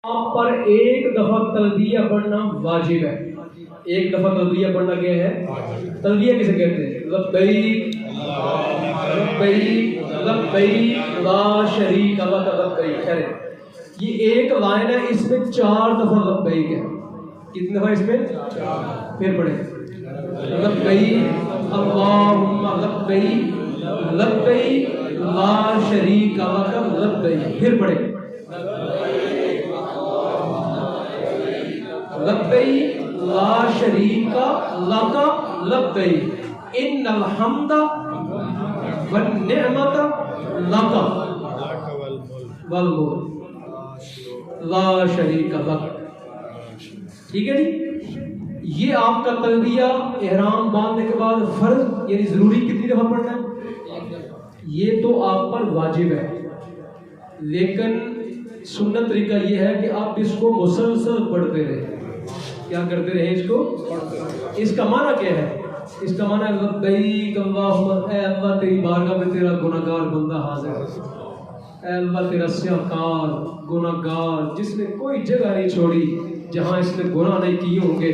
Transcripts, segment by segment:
آپ پر ایک دفعہ تلبیہ پڑھنا واجب ہے. ایک دفعہ تلبیہ پڑھنا کیا ہے؟ تلبیہ کسے کہتے ہیں؟ لبیک لبیک لبیک لا شریک لک لبیک. خیر یہ ایک لائن ہے, اس میں 4 دفعہ لبیک ہے. کتنی دفعہ اس میں؟ 4. پھر پڑھیں لبیک اللہم لبیک لبیک لا شریک لک لبیک. پھر پڑھیں لبیک لا شریک لک لبیک ان الحمد والنعمت لک والملک لا شریک لک. ٹھیک ہے جی. یہ آپ کا تلبیہ احرام باندھنے کے بعد فرض یعنی ضروری کتنی دفعہ پڑھنا ہے؟ یہ تو آپ پر واجب ہے, لیکن سنت طریقہ یہ ہے کہ آپ اس کو مسلسل پڑھتے رہیں. کیا کرتے رہیں اس کو؟ اس کا معنی کیا ہے؟ اس کا معنی ہے لبیک اللہم, اے اللہ تیری بارگاہ میں تیرا گناہگار بندہ حاضر ہے. اے اللہ تیرا سیاکار گناہگار جس نے کوئی جگہ نہیں چھوڑی جہاں اس نے گناہ نہیں کیے ہوں گے.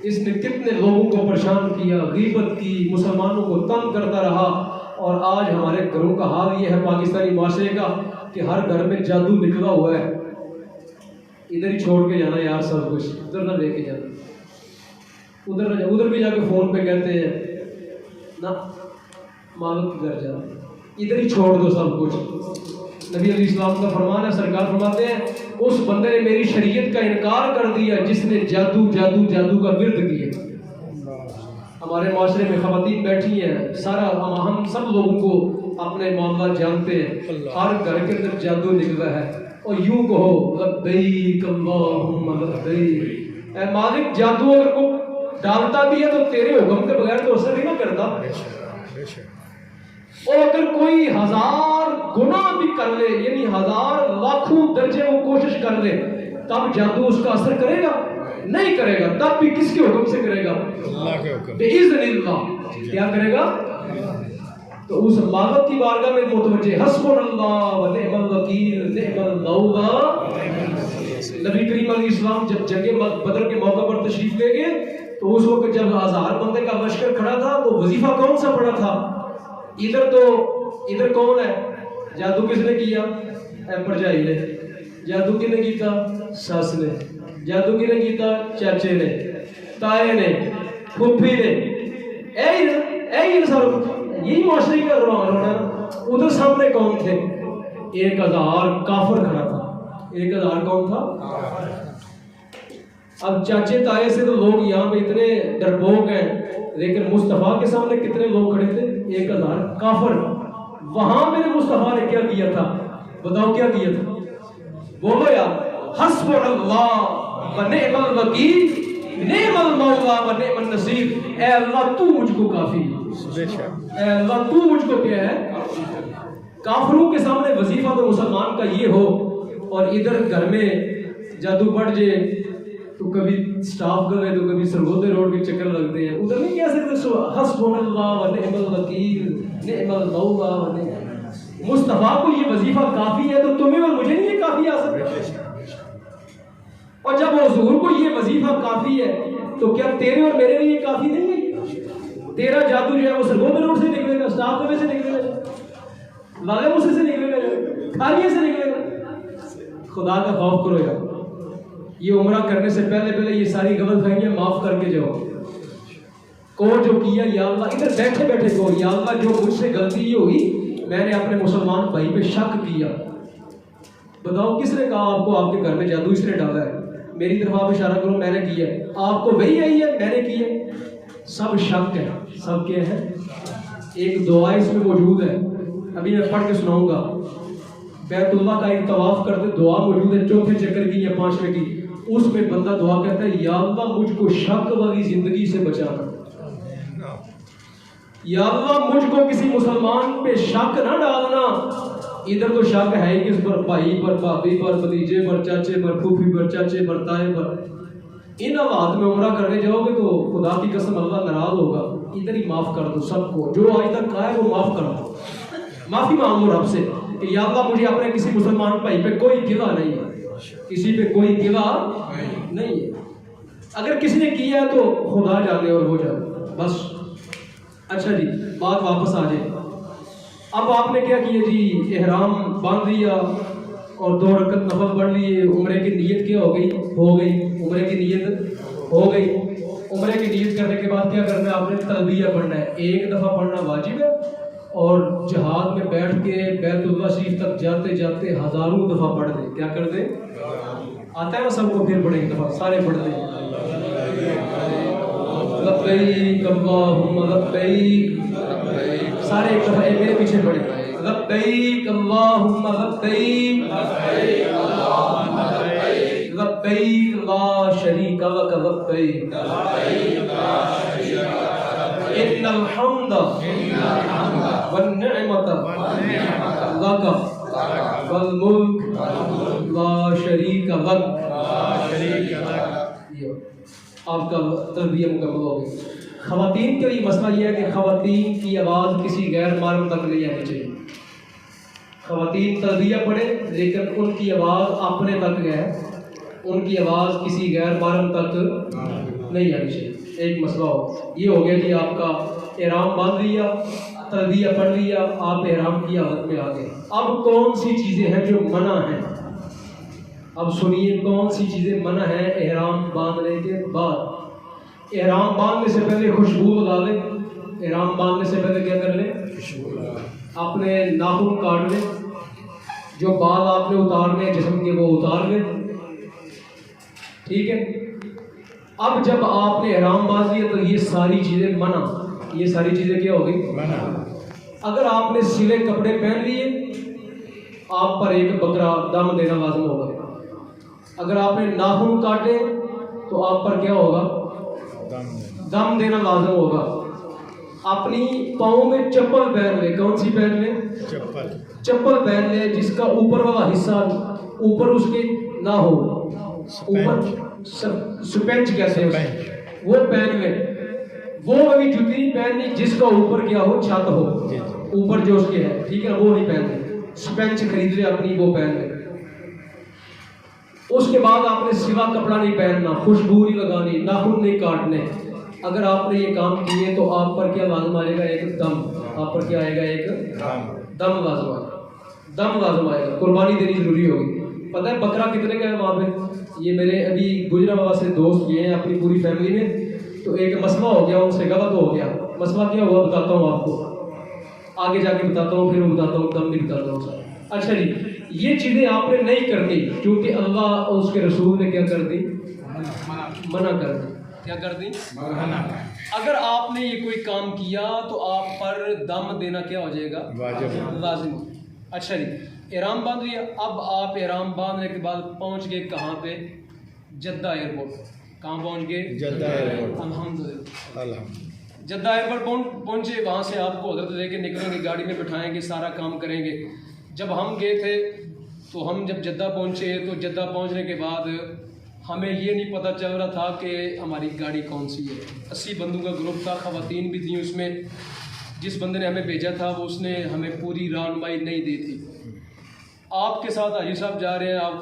اس نے کتنے لوگوں کو پریشان کیا, غیبت کی, مسلمانوں کو تنگ کرتا رہا, اور آج ہمارے گھروں کا حال یہ ہے پاکستانی معاشرے کا کہ ہر گھر میں جادو نکلا ہوا ہے. ادھر ہی چھوڑ کے جانا یار سب کچھ, ادھر نہ لے کے جانا, ادھر نہ جا, ادھر بھی جا کے فون پہ کہتے ہیں نہ مالک کے گھر جانا, ادھر ہی چھوڑ دو سب کچھ. نبی علیہ السلام کا فرمان ہے, سرکار فرماتے ہیں اس بندے نے میری شریعت کا انکار کر دیا جس نے جادو جادو جادو کا ورد کیا. ہمارے معاشرے میں خواتین بیٹھی ہیں, سارا ہم سب لوگوں کو اپنے معاملات جانتے ہیں, ہر گھر کے اندر جادو نکلا ہے. اور یوں کہو لبیک اللہم لبیک, اے مالک جادو اگر کو ڈالتا بھی ہے تو تیرے حکم کے بغیر تو اثر نہیں نہ کرتا. اور اگر کوئی 1000 گناہ بھی کر لے, یعنی 1000 لاکھوں درجے وہ کوشش کر لے, تب جادو اس کا اثر کرے گا؟ نہیں کرے گا. تب بھی کس کے حکم سے کرے گا؟ اللہ کے حکم, بِإِذْنِ اللَّهِ. کیا کرے گا؟ تو اس مالک کی بارگاہ میں متوجہ حسبنا اللہ و نعم الوکیل نعم المولا. نبی کریم علیہ السلام جب جنگ بدر کے موقع پر تشریف لے گئے تو اس وقت جب 1000 بندے کا لشکر کھڑا تھا تو وظیفہ کون سا پڑا تھا؟ ادھر کون ہے؟ جادو کس نے کیا؟ اے پرجائی نے. جادو کس نے کیتا؟ ساس نے. جادو کس نے کیتا؟ چاچے نے, تائے نے, پھوپھی نے. اے سارا یہی معاشرے کا رونا ہے. ادھر سامنے کون تھے؟ 1000 کافر کھڑا تھا. 1000 کون تھا؟ اب چاچے تائے سے تو لوگ یہاں پہ اتنے ڈرپوک ہیں, لیکن مصطفیٰ کے سامنے کتنے لوگ کھڑے تھے؟ 1000 کافر. وہاں میرے مصطفیٰ نے کیا کیا تھا؟ بتاؤ کیا کیا تھا؟ بولو یار, حسبنا اللہ و نعم الوکیل نعم المولا و نعم النصیر. اے اللہ تو مجھ کو کافی ہے, اے اللہ تو مجھ کو کیا ہے کافروں کے سامنے وظیفہ تو مسلمان کا یہ ہو, اور ادھر گھر میں جادو پڑ جائے تو کبھی سٹاف گئے تو کبھی سرگودے روڈ کے چکر لگتے ہیں. ادھر نہیں کہہ سکتے حسبنا اللہ و نعم الوکیل نعم المولا و نعم. مصطفیٰ کو یہ وظیفہ کافی ہے تو تمہیں اور مجھے نہیں یہ کافی آ سکتا؟ اور جب حضور کو یہ وظیفہ کافی ہے تو کیا تیرے اور میرے لیے یہ کافی نہیں ہے؟ تیرا جادو جو ہے وہ سرگودے روڈ سے نکلے گا, سٹاف گئے سے نکلے گا, لالے موسے سے نکلے گا, کھالیے سے نکلے گا. خدا کا خوف کرو یار. یہ عمرہ کرنے سے پہلے یہ ساری غلط فہمیاں معاف کر کے جاؤ. کو جو کیا یا اللہ, ادھر بیٹھے بیٹھے کو یا اللہ جو مجھ سے غلطی یہ ہوئی, میں نے اپنے مسلمان بھائی پہ شک کیا. بتاؤ کس نے کہا آپ کو آپ کے گھر میں جادو اس نے ڈالا ہے؟ میری طرف آپ اشارہ کرو, میں نے کیا ہے. آپ کو وہی آئی ہے, میں نے کی ہے. سب شک ہے. سب کیا ہے؟ ایک دعا اس میں موجود ہے, ابھی میں پڑھ کے سناؤں گا. بیت اللہ کا ایک طواف کرتے دعا موجود ہے, 4تھے چکر کی یا 5ویں کی. اس میں بندہ دعا کرتا ہے یا اللہ مجھ کو شک والی زندگی سے بچانا. یا اللہ مجھ کو کسی مسلمان پہ شک نہ ڈالنا. ادھر تو شک ہے ہی کس پر؟ بھائی پر, بھابھی پر, بھتیجے پر, چاچے پر, پھوپھی پر, چاچے پر, تائے پر. ان حالات میں عمرہ کرنے جاؤ گے تو خدا کی قسم اللہ ناراض ہوگا. ادھر ہی معاف کر دو سب کو, جو آج تک کہا ہے وہ معاف کر دو. معافی مانگو رب سے کہ یا اللہ مجھے اپنے کسی مسلمان بھائی پہ کوئی گلہ نہیں ہے. کسی پہ کوئی گواہ نہیں ہے. اگر کسی نے کیا تو خدا جانے اور ہو جائے بس. اچھا جی بات واپس آ جائے. اب آپ نے کیا کیا جی؟ احرام باندھ لیا اور 2 رکعت نفل پڑھ لیے. عمرے کی نیت کیا ہو گئی؟ ہو گئی. عمرے کی نیت ہو گئی. عمرے کی نیت کرنے کے بعد کیا کرنا ہے؟ آپ نے تلبیہ پڑھنا ہے. 1 دفعہ پڑھنا واجب ہے اور جہاد میں بیٹھ کے بیت اللہ شریف تک جاتے جاتے ہزاروں دفعہ پڑھ دیں. کیا کر دیں؟ آتا ہے نا سب کو؟ پھر پڑھیں ایک دفعہ سارے پڑھ دیں. لبیک اللہم لبیک. سارے ایک دفعہ میرے پیچھے پڑھیں. لبیک اللہم لبیک لبیک لا شریک لک لبیک ان الحمد والنعمت لک والملک لا شریک لک. آپ کا تلبیہ مکمل ہو گئی. خواتین کے لیے مسئلہ یہ ہے کہ خواتین کی آواز کسی غیر محرم تک نہیں آنی چاہیے. خواتین تلبیہ پڑھیں لیکن ان کی آواز اپنے تک ہے, ان کی آواز کسی غیر محرم تک نہیں آنی چاہیے. ایک مسئلہ ہو یہ ہو گیا کہ آپ کا احرام باندھ لیا, تلبیہ پڑھ لیا, آپ احرام کی حالت میں آ گئے. اب کون سی چیزیں ہیں جو منع ہیں؟ اب سنیے کون سی چیزیں منع ہیں احرام باندھنے کے بعد. احرام باندھنے سے پہلے خوشبو لگا لیں. احرام باندھنے سے پہلے کیا کر لیں؟ اپنے ناخن کاٹ لیں. جو بال آپ نے اتارنے جسم کے وہ اتار لیں. ٹھیک ہے. اب جب آپ نے احرام باندھ لیا تو یہ ساری چیزیں منع. یہ ساری چیزیں کیا ہو گئی؟ منع. اگر آپ نے سلے کپڑے پہن لیے آپ پر ایک بکرا دم دینا لازم ہوگا. اگر آپ نے ناخن کاٹے تو آپ پر کیا ہوگا؟ دم دینا لازم ہوگا. اپنی پاؤں میں چپل پہن لے. کون سی پہن لے؟ چپل پہن لے جس کا اوپر والا حصہ اوپر اس کے نہ ہو. اوپر سپنج کہتے ہیں وہ پہن لے. وہ ابھی جوتی پہننی جس کا اوپر کیا ہو چھت ہو, اوپر جو اس کے ہے, ٹھیک ہے, وہ نہیں پہن لے. سپنج خرید لے اپنی, وہ پہن لے. اس کے بعد آپ نے سوا کپڑا نہیں پہننا, خوشبو نہیں لگانی, ناخن نہیں کاٹنے. اگر آپ نے یہ کام کیے تو آپ پر کیا لازم آئے گا؟ ایک دم. آپ پر کیا آئے گا؟ ایک دم لازم آئے گا. دم لازم آئے گا. قربانی دینی ضروری ہوگی. پتہ ہے بکرا کتنے کا ہے وہاں پہ؟ یہ میرے ابھی گجرا بابا سے دوست گئے ہیں اپنی پوری فیملی میں, تو ایک مسئلہ ہو گیا, ان سے غلط ہو گیا. مسئلہ کیا ہوا بتاتا ہوں آپ کو, آگے جا کے بتاتا ہوں, پھر وہ بتاتا ہوں, دم نہیں بتاتا ہوں. اچھا جی, یہ چیزیں آپ نے نہیں کرنی کیونکہ اللہ اور اس کے رسول نے کیا کر دی؟ منع کر دی. کیا کر دی؟ منع. اگر آپ نے یہ کوئی کام کیا تو آپ پر دم دینا کیا ہو جائے گا؟ لازم. اچھا جی, احرام باندھ لیا. اب آپ احرام باندھنے کے بعد پہنچ گئے کہاں پہ؟ Jeddah airport. کہاں پہنچ گئے؟ Jeddah airport. الحمدللہ. جدہ ایئرپورٹ پہنچے. وہاں سے آپ کو حضرت لے کے نکلیں گے, گاڑی میں بٹھائیں گے, سارا کام کریں گے. جب ہم گئے تھے تو ہم جب جدہ پہنچے تو جدہ پہنچنے کے بعد ہمیں یہ نہیں پتہ چل رہا تھا کہ ہماری گاڑی کون سی ہے. 80 بندوں کا گروپ تھا, خواتین بھی تھیں اس میں. جس بندے نے ہمیں بھیجا تھا وہ اس نے ہمیں پوری رہنمائی نہیں دی تھی. آپ کے ساتھ حاجی صاحب جا رہے ہیں, آپ